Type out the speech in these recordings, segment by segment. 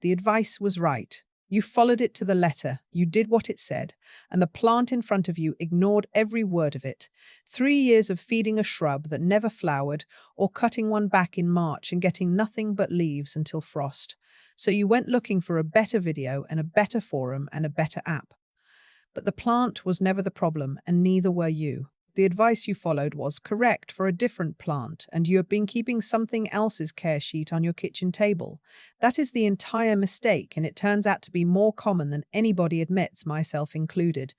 The advice was right. You followed it to the letter, you did what it said, and the plant in front of you ignored every word of it. 3 years of feeding a shrub that never flowered, or cutting one back in March and getting nothing but leaves until frost. So you went looking for a better video and a better forum and a better app. But the plant was never the problem, and neither were you. The advice you followed was correct for a different plant, and you have been keeping something else's care sheet on your kitchen table. That is the entire mistake, and it turns out to be more common than anybody admits, myself included.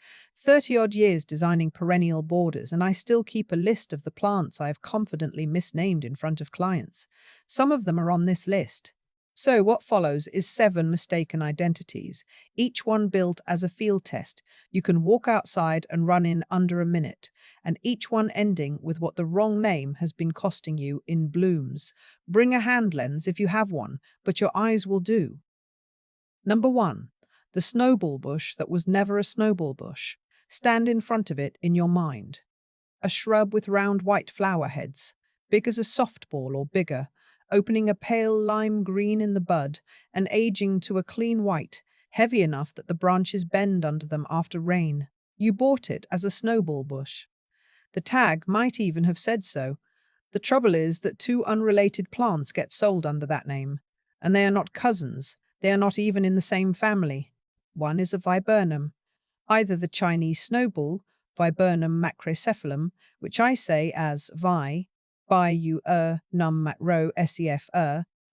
30-odd years designing perennial borders, and I still keep a list of the plants I have confidently misnamed in front of clients. Some of them are on this list. So what follows is 7 mistaken identities, each one built as a field test. You can walk outside and run in under a minute, and each one ending with what the wrong name has been costing you in blooms. Bring a hand lens if you have one, but your eyes will do. Number 1. The snowball bush that was never a snowball bush. Stand in front of it in your mind. A shrub with round white flower heads, big as a softball or bigger, opening a pale lime green in the bud and aging to a clean white, heavy enough that the branches bend under them after rain. You bought it as a snowball bush. The tag might even have said so. The trouble is that 2 unrelated plants get sold under that name, and they are not cousins, they are not even in the same family. One is a viburnum, either the Chinese snowball, Viburnum macrocephalum, which I say as num macro sef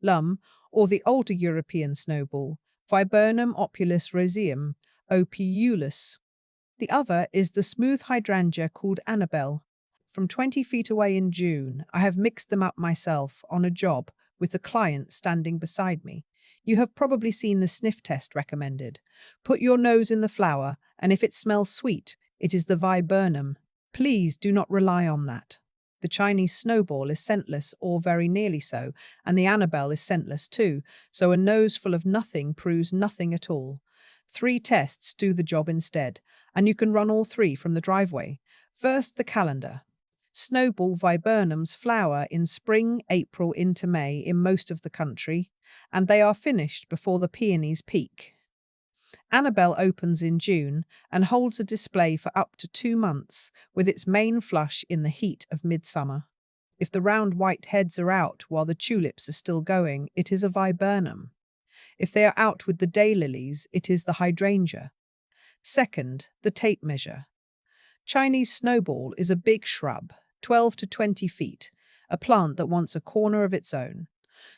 lum, or the older European snowball, Viburnum opulus roseum, opulus. The other is the smooth hydrangea called Annabelle. From 20 feet away in June, I have mixed them up myself on a job with the client standing beside me. You have probably seen the sniff test recommended. Put your nose in the flower, and if it smells sweet, it is the viburnum. Please do not rely on that. The Chinese snowball is scentless, or very nearly so, and the Annabelle is scentless too, so a nose full of nothing proves nothing at all. 3 tests do the job instead, and you can run all 3 from the driveway. First, the calendar. Snowball viburnums flower in spring, April into May in most of the country, and they are finished before the peonies peak. Annabelle opens in June and holds a display for up to 2 months, with its main flush in the heat of midsummer. If the round white heads are out while the tulips are still going, it is a viburnum. If they are out with the daylilies, it is the hydrangea. Second, the tape measure. Chinese snowball is a big shrub, 12 to 20 feet, a plant that wants a corner of its own.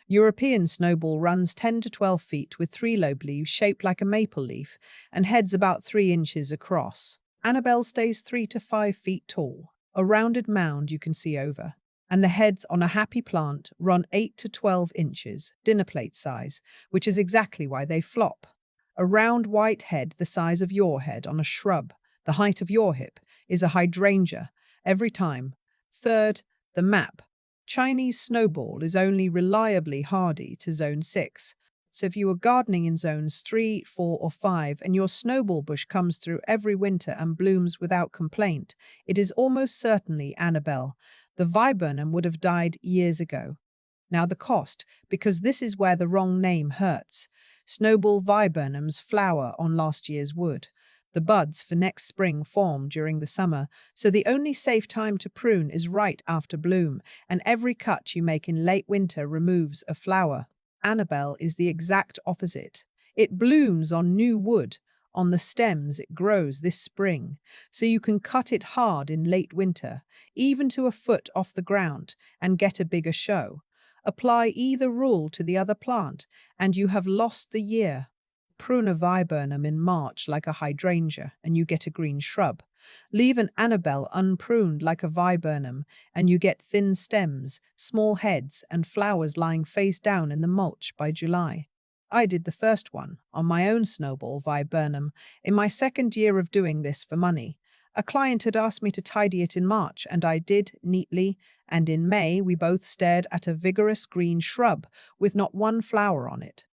European snowball runs 10 to 12 feet with 3 lobe leaves shaped like a maple leaf and heads about 3 inches across. Annabelle stays 3 to 5 feet tall, a rounded mound you can see over, and the heads on a happy plant run 8 to 12 inches, dinner plate size, which is exactly why they flop. A round white head the size of your head on a shrub, the height of your hip, is a hydrangea, every time. Third, the map. Chinese snowball is only reliably hardy to zone 6. So if you are gardening in zones 3, 4, or 5 and your snowball bush comes through every winter and blooms without complaint, it is almost certainly Annabelle. The viburnum would have died years ago. Now the cost, because this is where the wrong name hurts. Snowball viburnums flower on last year's wood. The buds for next spring form during the summer, so the only safe time to prune is right after bloom, and every cut you make in late winter removes a flower. Annabelle is the exact opposite. It blooms on new wood. On the stems it grows this spring, so you can cut it hard in late winter, even to a foot off the ground, and get a bigger show. Apply either rule to the other plant, and you have lost the year. Prune a viburnum in March like a hydrangea, and you get a green shrub. Leave an Annabelle unpruned like a viburnum, and you get thin stems, small heads, and flowers lying face down in the mulch by July. I did the first one, on my own snowball viburnum, in my 2nd year of doing this for money. A client had asked me to tidy it in March, and I did, neatly, and in May we both stared at a vigorous green shrub with not one flower on it.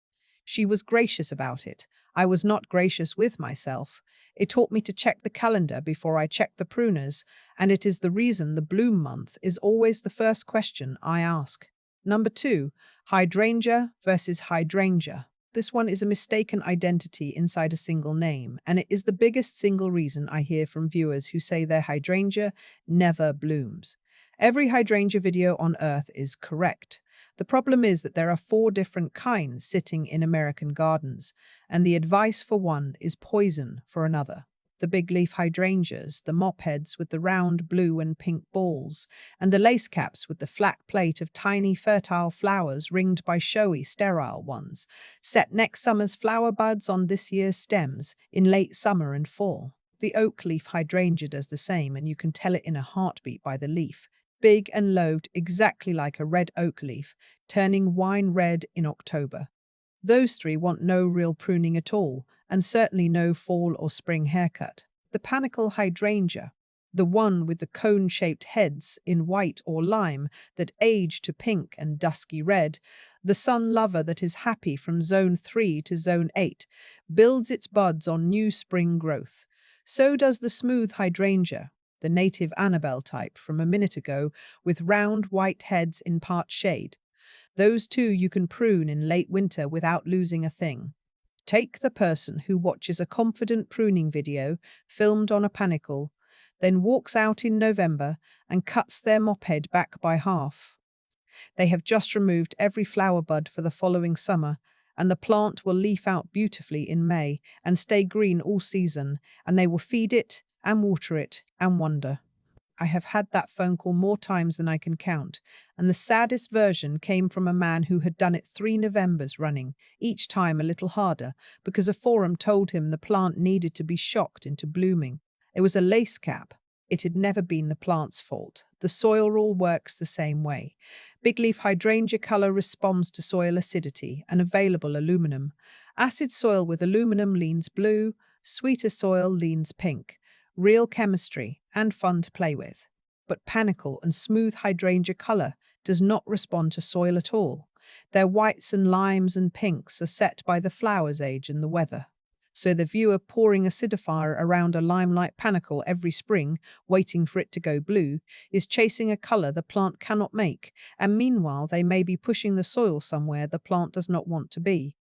She was gracious about it. I was not gracious with myself. It taught me to check the calendar before I checked the pruners, and it is the reason the bloom month is always the first question I ask. Number 2, hydrangea versus hydrangea. This one is a mistaken identity inside a single name, and it is the biggest single reason I hear from viewers who say their hydrangea never blooms. Every hydrangea video on Earth is correct. The problem is that there are four different kinds sitting in American gardens, and the advice for one is poison for another. The big leaf hydrangeas, the mopheads with the round blue and pink balls, and the lace caps with the flat plate of tiny fertile flowers ringed by showy sterile ones, set next summer's flower buds on this year's stems in late summer and fall. The oak leaf hydrangea does the same, and you can tell it in a heartbeat by the leaf. Big and lobed, exactly like a red oak leaf, turning wine red in October. Those three want no real pruning at all, and certainly no fall or spring haircut. The panicle hydrangea, the one with the cone-shaped heads in white or lime that age to pink and dusky red, the sun lover that is happy from zone 3 to zone 8, builds its buds on new spring growth. So does the smooth hydrangea, the native Annabelle type from a minute ago, with round white heads in part shade. Those two you can prune in late winter without losing a thing. Take the person who watches a confident pruning video filmed on a panicle, then walks out in November and cuts their mophead back by half. They have just removed every flower bud for the following summer, and the plant will leaf out beautifully in May and stay green all season, and they will feed it and water it and wonder. I have had that phone call more times than I can count, and the saddest version came from a man who had done it 3 Novembers running, each time a little harder, because a forum told him the plant needed to be shocked into blooming. It was a lace cap. It had never been the plant's fault. The soil rule works the same way. Big leaf hydrangea color responds to soil acidity and available aluminum. Acid soil with aluminum leans blue, sweeter soil leans pink. Real chemistry and fun to play with. But panicle and smooth hydrangea color does not respond to soil at all. Their whites and limes and pinks are set by the flower's age and the weather. So the viewer pouring acidifier around a limelight panicle every spring, waiting for it to go blue, is chasing a color the plant cannot make, and meanwhile they may be pushing the soil somewhere the plant does not want to be.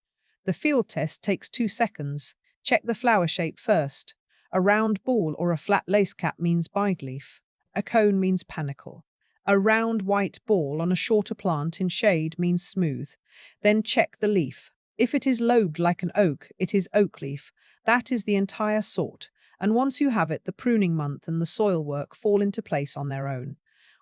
The field test takes 2 seconds. Check the flower shape first. A round ball or a flat lace cap means bideleaf. A cone means panicle. A round white ball on a shorter plant in shade means smooth. Then check the leaf. If it is lobed like an oak, it is oak leaf. That is the entire sort. And once you have it, the pruning month and the soil work fall into place on their own.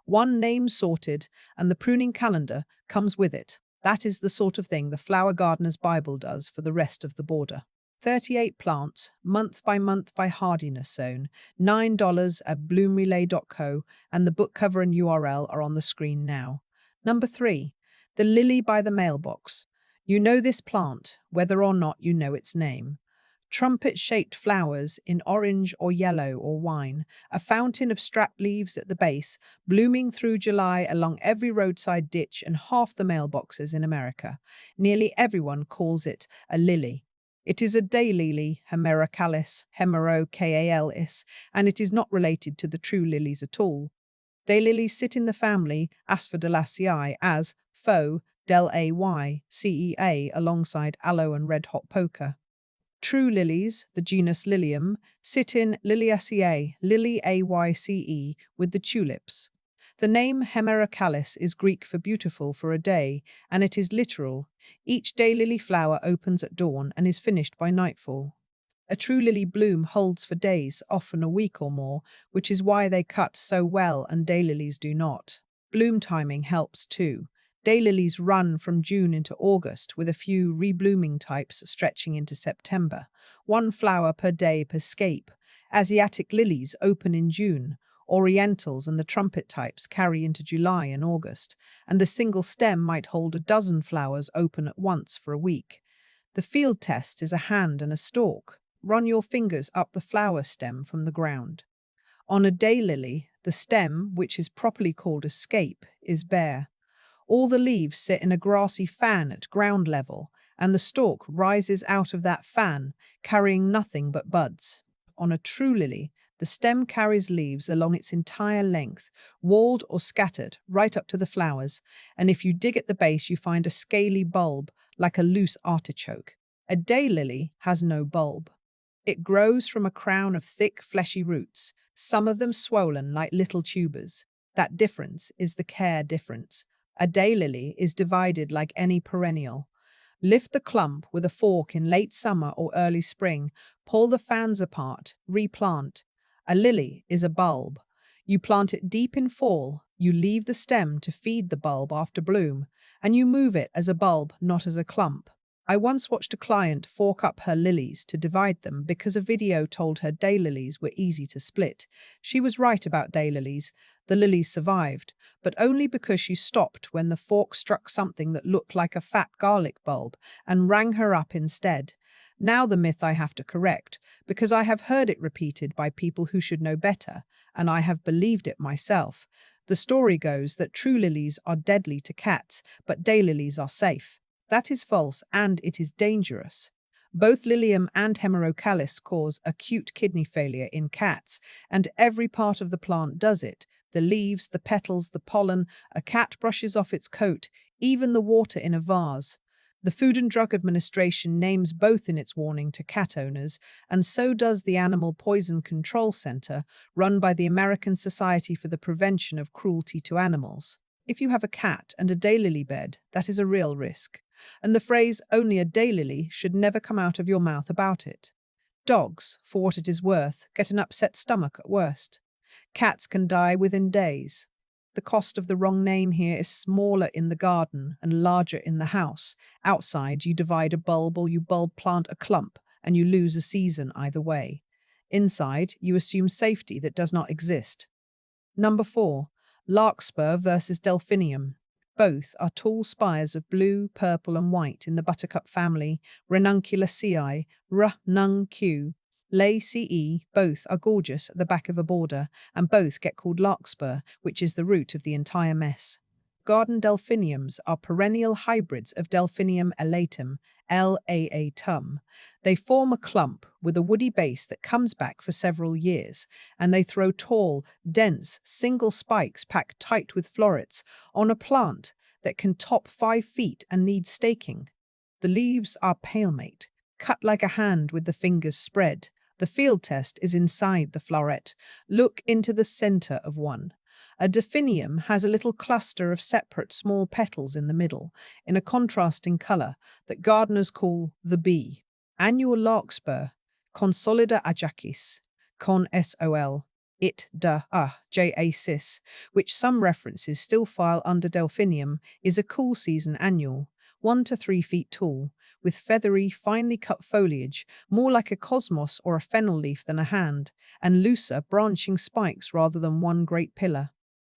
One name sorted, and the pruning calendar comes with it. That is the sort of thing the Flower Gardener's Bible does for the rest of the border. 38 plants, month by hardiness zone, $9 at bloomrelay.co, and the book cover and URL are on the screen now. Number 3, the lily by the mailbox. You know this plant, whether or not you know its name. Trumpet-shaped flowers in orange or yellow or wine, a fountain of strap leaves at the base, blooming through July along every roadside ditch and half the mailboxes in America. Nearly everyone calls it a lily. It is a daylily, Hemerocalis, Hemerocalis, and it is not related to the true lilies at all. Daylilies sit in the family Asphodelaceae as Pho, Del A-Y, CEA alongside aloe and red hot poker. True lilies, the genus Lilium, sit in Liliaceae, Lily AYCE, with the tulips. The name Hemerocalis is Greek for beautiful for a day, and it is literal. Each daylily flower opens at dawn and is finished by nightfall. A true lily bloom holds for days, often a week or more, which is why they cut so well and daylilies do not. Bloom timing helps too. Daylilies run from June into August, with a few reblooming types stretching into September. 1 flower per day per scape. Asiatic lilies open in June. Orientals and the trumpet types carry into July and August, and the single stem might hold a dozen flowers open at once for a week. The field test is a hand and a stalk. Run your fingers up the flower stem from the ground. On a daylily, the stem, which is properly called a scape, is bare. All the leaves sit in a grassy fan at ground level, and the stalk rises out of that fan, carrying nothing but buds. On a true lily, the stem carries leaves along its entire length, walled or scattered, right up to the flowers, and if you dig at the base you find a scaly bulb, like a loose artichoke. A daylily has no bulb. It grows from a crown of thick, fleshy roots, some of them swollen like little tubers. That difference is the care difference. A daylily is divided like any perennial. Lift the clump with a fork in late summer or early spring, pull the fans apart, replant. A lily is a bulb. You plant it deep in fall, you leave the stem to feed the bulb after bloom, and you move it as a bulb, not as a clump. I once watched a client fork up her lilies to divide them because a video told her daylilies were easy to split. She was right about daylilies. The lilies survived, but only because she stopped when the fork struck something that looked like a fat garlic bulb and rang her up instead. Now the myth I have to correct, because I have heard it repeated by people who should know better, and I have believed it myself. The story goes that true lilies are deadly to cats, but daylilies are safe. That is false, and it is dangerous. Both lilium and hemerocalis cause acute kidney failure in cats, and every part of the plant does it. The leaves, the petals, the pollen, a cat brushes off its coat, even the water in a vase. The Food and Drug Administration names both in its warning to cat owners, and so does the Animal Poison Control Center, run by the American Society for the Prevention of Cruelty to Animals. If you have a cat and a daylily bed, that is a real risk, and the phrase "only a daylily" should never come out of your mouth about it. Dogs, for what it is worth, get an upset stomach at worst. Cats can die within days. The cost of the wrong name here is smaller in the garden and larger in the house. Outside, you divide a bulb or you bulb plant a clump, and you lose a season either way. Inside, you assume safety that does not exist. Number 4. Larkspur versus Delphinium. Both are tall spires of blue, purple, and white in the buttercup family, Ranunculaceae, Q. Laceae. Both are gorgeous at the back of a border, and both get called larkspur, which is the root of the entire mess. Garden delphiniums are perennial hybrids of Delphinium elatum, Laa. They form a clump with a woody base that comes back for several years, and they throw tall, dense, single spikes packed tight with florets on a plant that can top 5 feet and needs staking. The leaves are palmate, cut like a hand with the fingers spread. The field test is inside the floret. Look into the center of one. A delphinium has a little cluster of separate small petals in the middle, in a contrasting color that gardeners call the bee. Annual larkspur, Consolida ajacis, con sol, it da jacis, which some references still file under delphinium, is a cool season annual, 1 to 3 feet tall, with feathery, finely cut foliage, more like a cosmos or a fennel leaf than a hand, and looser, branching spikes rather than one great pillar.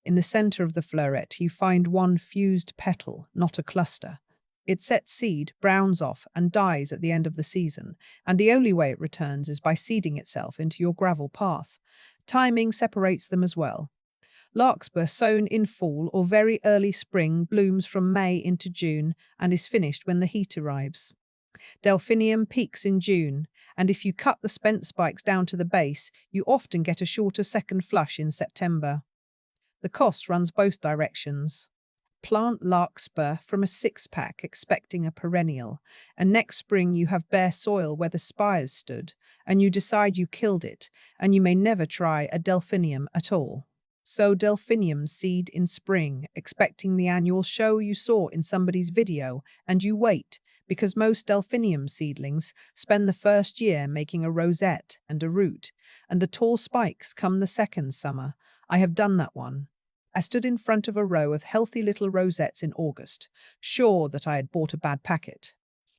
In the center of the floret, you find one fused petal, not a cluster. It sets seed, browns off, and dies at the end of the season, and the only way it returns is by seeding itself into your gravel path. Timing separates them as well. Larkspur sown in fall or very early spring blooms from May into June and is finished when the heat arrives. Delphinium peaks in June, and if you cut the spent spikes down to the base, you often get a shorter second flush in September. The cost runs both directions. Plant larkspur from a 6-pack expecting a perennial, and next spring you have bare soil where the spires stood, and you decide you killed it, and you may never try a delphinium at all. Sow delphinium seed in spring, expecting the annual show you saw in somebody's video, and you wait, because most delphinium seedlings spend the first year making a rosette and a root, and the tall spikes come the second summer. I have done that one. I stood in front of a row of healthy little rosettes in August, sure that I had bought a bad packet.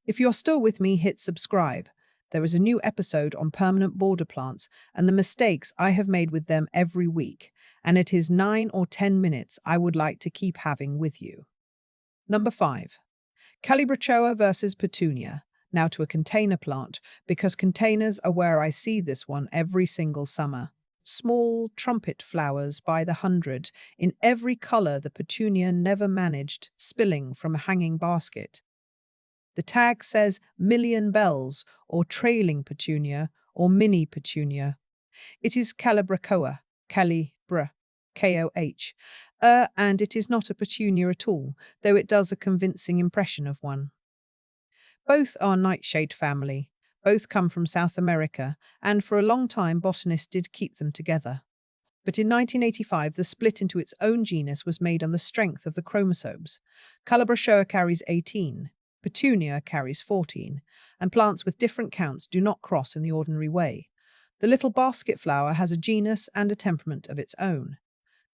If you're still with me, hit subscribe. There is a new episode on permanent border plants and the mistakes I have made with them every week, and it is 9 or 10 minutes I would like to keep having with you. Number 5. Calibrachoa versus Petunia. Now to a container plant, because containers are where I see this one every single summer. Small trumpet flowers by the hundred, in every color the petunia never managed, spilling from a hanging basket. The tag says million bells, or trailing petunia, or mini petunia. It is Calibrachoa, Calibra, Koh, and it is not a petunia at all, though it does a convincing impression of one. Both are nightshade family. Both come from South America, and for a long time botanists did keep them together. But in 1985, the split into its own genus was made on the strength of the chromosomes. Calibrachoa carries 18, Petunia carries 14, and plants with different counts do not cross in the ordinary way. The little basket flower has a genus and a temperament of its own.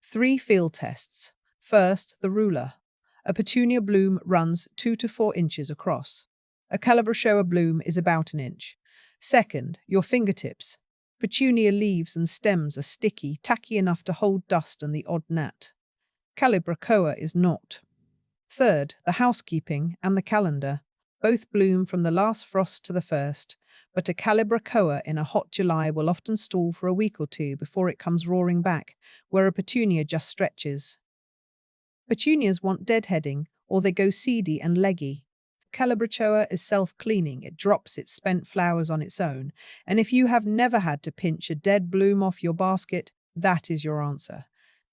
3 field tests. First, the ruler. A Petunia bloom runs 2 to 4 inches across. A Calibrachoa bloom is about an inch. Second, your fingertips. Petunia leaves and stems are sticky, tacky enough to hold dust and the odd gnat. Calibrachoa is not. Third, the housekeeping and the calendar. Both bloom from the last frost to the first, but a Calibrachoa in a hot July will often stall for a week or two before it comes roaring back, where a Petunia just stretches. Petunias want deadheading, or they go seedy and leggy. Calibrachoa is self-cleaning, it drops its spent flowers on its own, and if you have never had to pinch a dead bloom off your basket, that is your answer.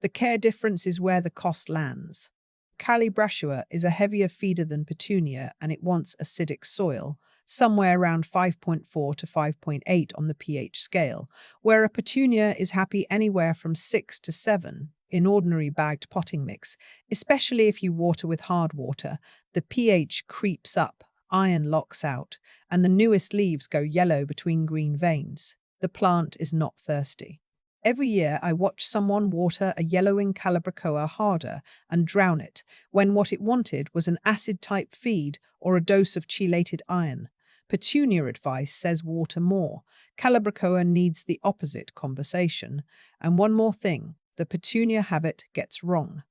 The care difference is where the cost lands. Calibrachoa is a heavier feeder than Petunia and it wants acidic soil, somewhere around 5.4 to 5.8 on the pH scale, where a Petunia is happy anywhere from 6 to 7 in ordinary bagged potting mix, especially if you water with hard water. The pH creeps up, iron locks out, and the newest leaves go yellow between green veins. The plant is not thirsty. Every year I watch someone water a yellowing Calibrachoa harder and drown it, when what it wanted was an acid-type feed or a dose of chelated iron. Petunia advice says water more. Calibrachoa needs the opposite conversation. And one more thing, the Petunia habit gets wrong.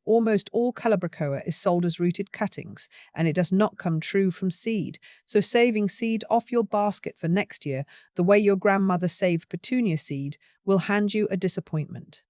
Almost all Calibrachoa is sold as rooted cuttings, and it does not come true from seed. So saving seed off your basket for next year, the way your grandmother saved Petunia seed, will hand you a disappointment.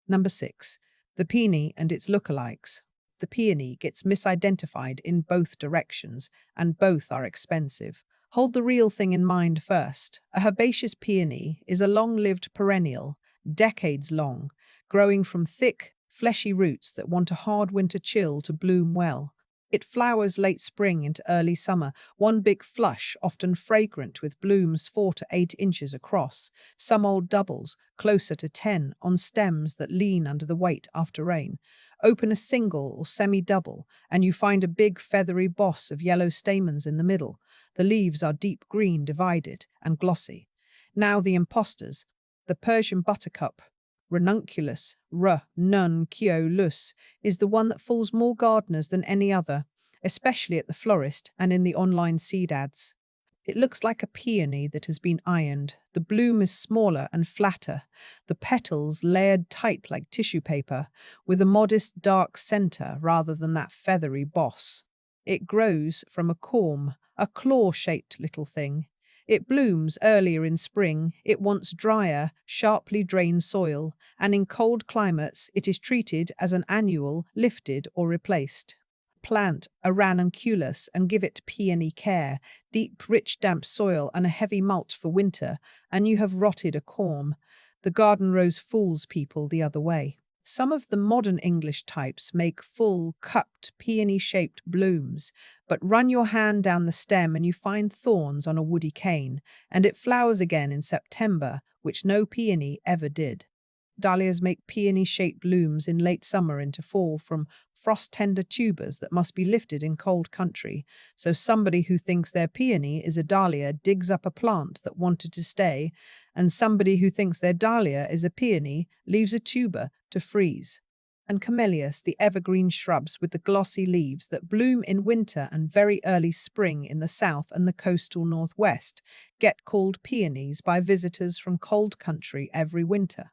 Number 6. The Peony and Its Lookalikes. The peony gets misidentified in both directions, and both are expensive. Hold the real thing in mind first. A herbaceous peony is a long-lived perennial, decades long, growing from thick, fleshy roots that want a hard winter chill to bloom well. It flowers late spring into early summer, one big flush, often fragrant with blooms 4 to 8 inches across, some old doubles, closer to 10, on stems that lean under the weight after rain. Open a single or semi-double, and you find a big feathery boss of yellow stamens in the middle. The leaves are deep green, divided, and glossy. Now the imposters, the Persian buttercup, ranunculus, ranunculus, is the one that fools more gardeners than any other, especially at the florist and in the online seed ads. It looks like a peony that has been ironed. The bloom is smaller and flatter, the petals layered tight like tissue paper, with a modest dark center rather than that feathery boss. It grows from a corm, a claw-shaped little thing. It blooms earlier in spring, it wants drier, sharply drained soil, and in cold climates it is treated as an annual, lifted or replaced. Plant a ranunculus and give it peony care, deep, rich, damp soil and a heavy mulch for winter, and you have rotted a corm. The garden rose fools people the other way. Some of the modern English types make full, cupped, peony-shaped blooms, but run your hand down the stem and you find thorns on a woody cane, and it flowers again in September, which no peony ever did. Dahlias make peony-shaped blooms in late summer into fall from frost-tender tubers that must be lifted in cold country, so somebody who thinks their peony is a dahlia digs up a plant that wanted to stay, and somebody who thinks their dahlia is a peony leaves a tuber to freeze. And camellias, the evergreen shrubs with the glossy leaves that bloom in winter and very early spring in the south and the coastal northwest, get called peonies by visitors from cold country every winter.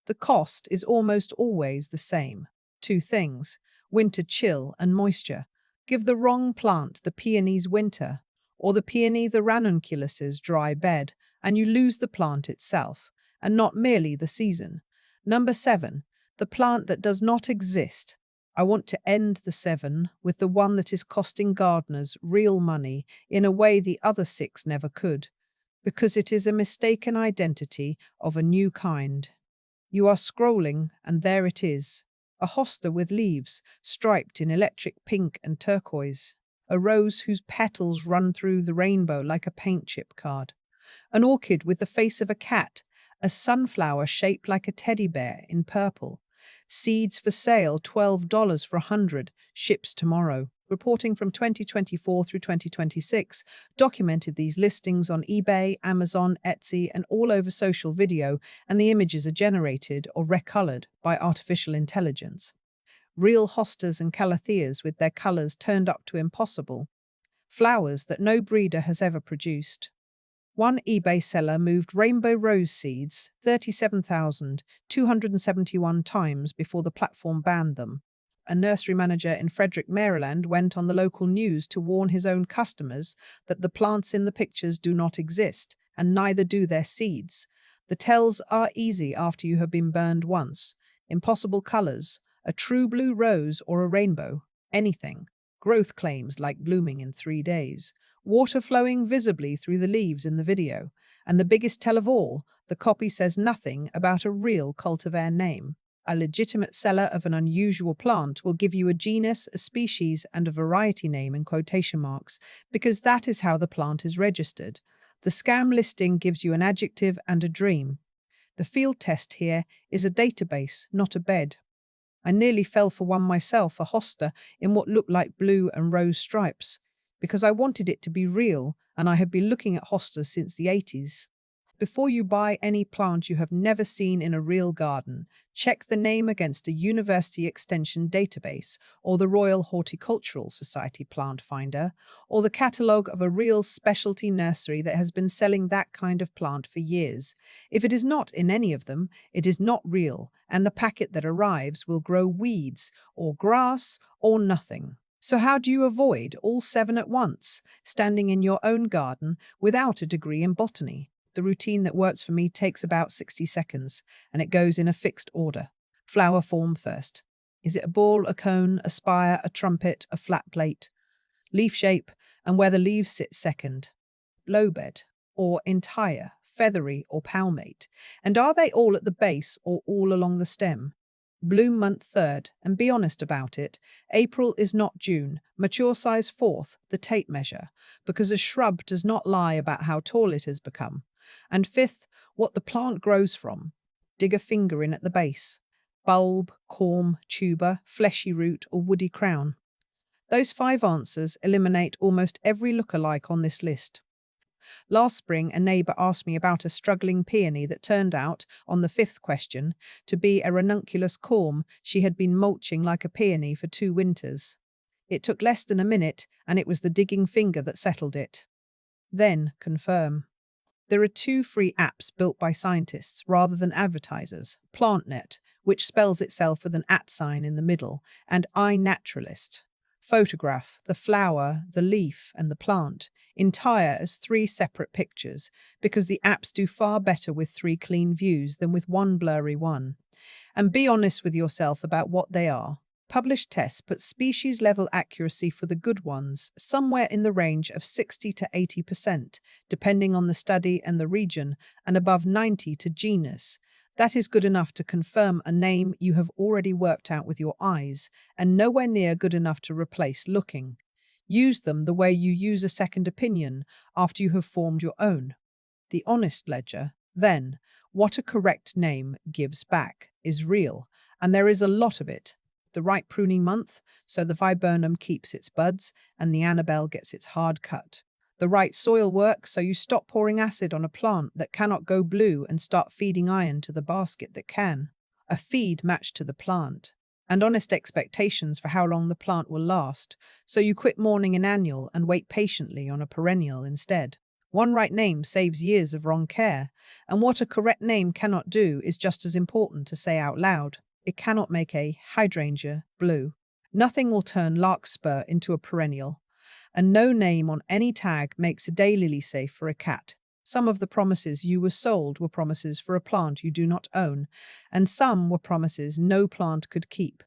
The cost is almost always the same. 2 things: winter chill and moisture. Give the wrong plant the peony's winter, or the peony the ranunculus's dry bed, and you lose the plant itself, and not merely the season. Number 7. The plant that does not exist. I want to end the 7 with the one that is costing gardeners real money in a way the other 6 never could, because it is a mistaken identity of a new kind. You are scrolling, and there it is, a hosta with leaves, striped in electric pink and turquoise. a rose whose petals run through the rainbow like a paint chip card, an orchid with the face of a cat, a sunflower shaped like a teddy bear in purple. Seeds for sale, $12 for 100, ships tomorrow. Reporting from 2024 through 2026 documented these listings on eBay, Amazon, Etsy, and all over social video, and the images are generated or recolored by artificial intelligence. Real hostas and calatheas with their colors turned up to impossible. Flowers that no breeder has ever produced. One eBay seller moved rainbow rose seeds 37,271 times before the platform banned them. A nursery manager in Frederick, Maryland, went on the local news to warn his own customers that the plants in the pictures do not exist, and neither do their seeds. The tells are easy after you have been burned once. Impossible colors, a true blue rose or a rainbow, anything. Growth claims like blooming in 3 days. Water flowing visibly through the leaves in the video. And the biggest tell of all, the copy says nothing about a real cultivar name. A legitimate seller of an unusual plant will give you a genus, a species, and a variety name in quotation marks, because that is how the plant is registered. The scam listing gives you an adjective and a dream. The field test here is a database, not a bed. I nearly fell for one myself, a hosta in what looked like blue and rose stripes, because I wanted it to be real, and I have been looking at hostas since the 80s. Before you buy any plant you have never seen in a real garden, check the name against a university extension database, or the Royal Horticultural Society plant finder, or the catalogue of a real specialty nursery that has been selling that kind of plant for years. If it is not in any of them, it is not real, and the packet that arrives will grow weeds, or grass, or nothing. So how do you avoid all 7 at once, standing in your own garden without a degree in botany? The routine that works for me takes about 60 seconds, and it goes in a fixed order. Flower form first. Is it a ball, a cone, a spire, a trumpet, a flat plate? Leaf shape, and where the leaves sit second. Lobed, or entire, feathery, or palmate. And are they all at the base or all along the stem? Bloom month third, and be honest about it. April is not June. Mature size fourth, the tape measure, because a shrub does not lie about how tall it has become. And fifth, what the plant grows from. Dig a finger in at the base. Bulb, corm, tuber, fleshy root, or woody crown. Those 5 answers eliminate almost every lookalike on this list. Last spring, a neighbour asked me about a struggling peony that turned out, on the 5th question, to be a ranunculus corm she had been mulching like a peony for 2 winters. It took less than a minute, and it was the digging finger that settled it. Then, confirm. There are 2 free apps built by scientists rather than advertisers, PlantNet, which spells itself with an @ sign in the middle, and iNaturalist. Photograph the flower, the leaf, and the plant, entire as 3 separate pictures, because the apps do far better with 3 clean views than with 1 blurry one. And be honest with yourself about what they are. Published tests put species-level accuracy for the good ones somewhere in the range of 60 to 80%, depending on the study and the region, and above 90 to genus. That is good enough to confirm a name you have already worked out with your eyes, and nowhere near good enough to replace looking. Use them the way you use a second opinion after you have formed your own. The honest ledger, then, what a correct name gives back, is real, and there is a lot of it. The right pruning month, so the viburnum keeps its buds and the Annabelle gets its hard cut. The right soil work, so you stop pouring acid on a plant that cannot go blue and start feeding iron to the basket that can. A feed matched to the plant. And honest expectations for how long the plant will last, so you quit mourning an annual and wait patiently on a perennial instead. One right name saves years of wrong care, and what a correct name cannot do is just as important to say out loud. It cannot make a hydrangea blue. Nothing will turn larkspur into a perennial. And no name on any tag makes a daylily safe for a cat. Some of the promises you were sold were promises for a plant you do not own, and some were promises no plant could keep.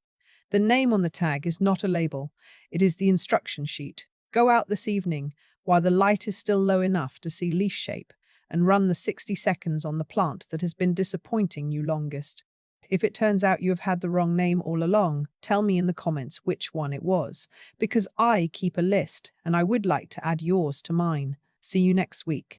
The name on the tag is not a label, it is the instruction sheet. Go out this evening, while the light is still low enough to see leaf shape, and run the 60 seconds on the plant that has been disappointing you longest. If it turns out you have had the wrong name all along, tell me in the comments which one it was, because I keep a list and I would like to add yours to mine. See you next week.